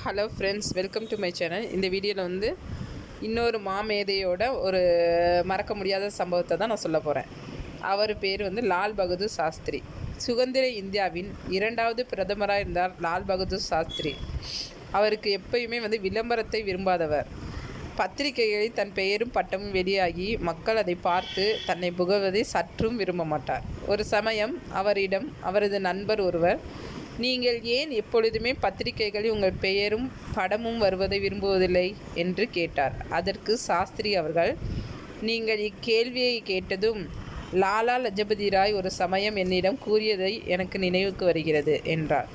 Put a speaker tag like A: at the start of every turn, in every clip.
A: Hello friends, welcome to my channel. இந்த வீடியோவில் வந்து இன்னொரு மாமேதையோட ஒரு மறக்க முடியாத சம்பவத்தை தான் நான் சொல்ல போகிறேன். அவர் பேர் வந்து லால் பகதூர் சாஸ்திரி. சுதந்திர இந்தியாவின் 2வது பிரதமராக இருந்தார் லால் பகதூர் சாஸ்திரி. அவருக்கு எப்பயுமே வந்து விளம்பரத்தை விரும்பாதவர். பத்திரிகைகளில் தன் பெயரும் பட்டமும் வெளியாகி மக்கள் அதை பார்த்து தன்னை புகழ்வதை சற்றும் விரும்ப மாட்டார். ஒரு சமயம் அவரிடம் அவரது நண்பர் ஒருவர், நீங்கள் ஏன் எப்பொழுதுமே பத்திரிகைகளில் உங்கள் பெயரும் படமும் வருவதை விரும்புவதில்லை என்று கேட்டார். அதற்கு சாஸ்திரி அவர்கள், நீங்கள் இக்கேள்வியை கேட்டதும் லாலா லஜபதி ராய் ஒரு சமயம் என்னிடம் கூறியதை எனக்கு நினைவுக்கு வருகிறது என்றார்.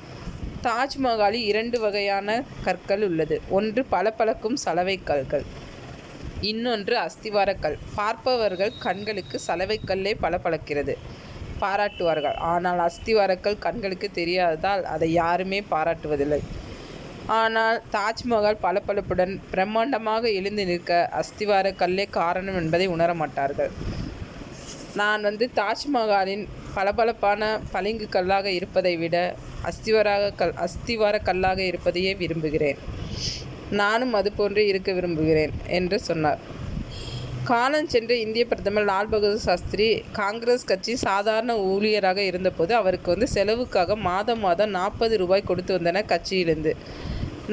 A: தாஜ்மஹாலில் 2 வகையான கற்கள் உள்ளது. ஒன்று பளபளக்கும் சலவை கல்கள், இன்னொன்று அஸ்திவாரக்கல். பார்ப்பவர்கள் கண்களுக்கு சலவைக்கல்லே பளபளக்கிறது பாராட்டுவார்கள். ஆனால் அஸ்திவாரக்கல் கண்களுக்கு தெரியாததால் அதை யாருமே பாராட்டுவதில்லை. ஆனால் தாஜ்மஹால் பளபளப்புடன் பிரம்மாண்டமாக எழுந்து நிற்க அஸ்திவாரக்கல்லே காரணம் என்பதை உணர மாட்டார்கள். நான் வந்து தாஜ்மஹாலின் பளபளப்பான பளிங்கு கல்லாக இருப்பதை விட அஸ்திவார கல்லாக இருப்பதையே விரும்புகிறேன். நானும் அதுபோன்று இருக்க விரும்புகிறேன் என்று சொன்னார். காலஞ்சென்ற இந்திய பிரதமர் லால் பகதூர் சாஸ்திரி காங்கிரஸ் கட்சி சாதாரண ஊழியராக இருந்தபோது அவருக்கு வந்து செலவுக்காக மாதம் 40 ரூபாய் கொடுத்து வந்தனர். கட்சியிலிருந்து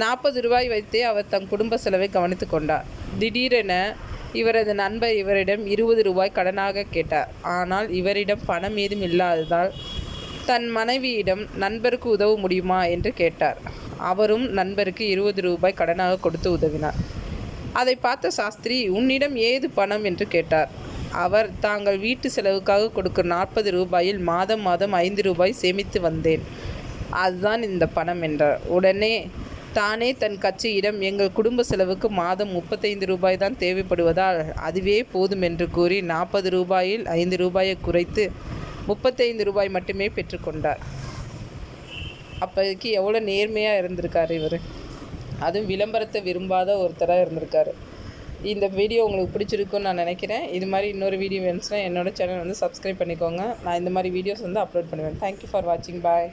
A: 40 ரூபாய் வைத்தே அவர் தம் குடும்ப செலவை கவனித்து கொண்டார். திடீரென இவரது நண்பர் இவரிடம் 20 ரூபாய் கடனாக கேட்டார். ஆனால் இவரிடம் பணம் ஏதும் இல்லாததால் தன் மனைவியிடம் நண்பருக்கு உதவ முடியுமா என்று கேட்டார். அவரும் நண்பருக்கு 20 ரூபாய் கடனாக கொடுத்து உதவினார். அதை பார்த்த சாஸ்திரி, உன்னிடம் ஏது பணம் என்று கேட்டார். அவர், தாங்கள் வீட்டு செலவுக்காக கொடுக்கும் 40 ரூபாயில் மாதம் 5 ரூபாய் சேமித்து வந்தேன், அதுதான் இந்த பணம் என்றார். உடனே தானே தன் கட்சியிடம், எங்கள் குடும்ப செலவுக்கு மாதம் 35 ரூபாய் தான் தேவைப்படுவதால் அதுவே போதும் என்று கூறி 40 ரூபாயில் 5 ரூபாயை குறைத்து 35 ரூபாய் மட்டுமே பெற்றுக்கொண்டார். அப்போதைக்கு எவ்வளோ நேர்மையாக இருந்திருக்கார் இவர். அதுவும் விளம்பரத்தை விரும்பாத ஒருத்தராக இருந்திருக்காரு. இந்த வீடியோ உங்களுக்கு பிடிச்சிருக்குன்னு நான் நினைக்கிறேன். இது மாதிரி இன்னொரு வீடியோ வேணுச்சுன்னா என்னோடய சேனல் வந்து சப்ஸ்கிரைப் பண்ணிக்கோங்க. நான் இந்த மாதிரி வீடியோஸ் வந்து அப்லோட் பண்ணுவேன். தேங்க்யூ ஃபார் வாட்சிங். பாய்.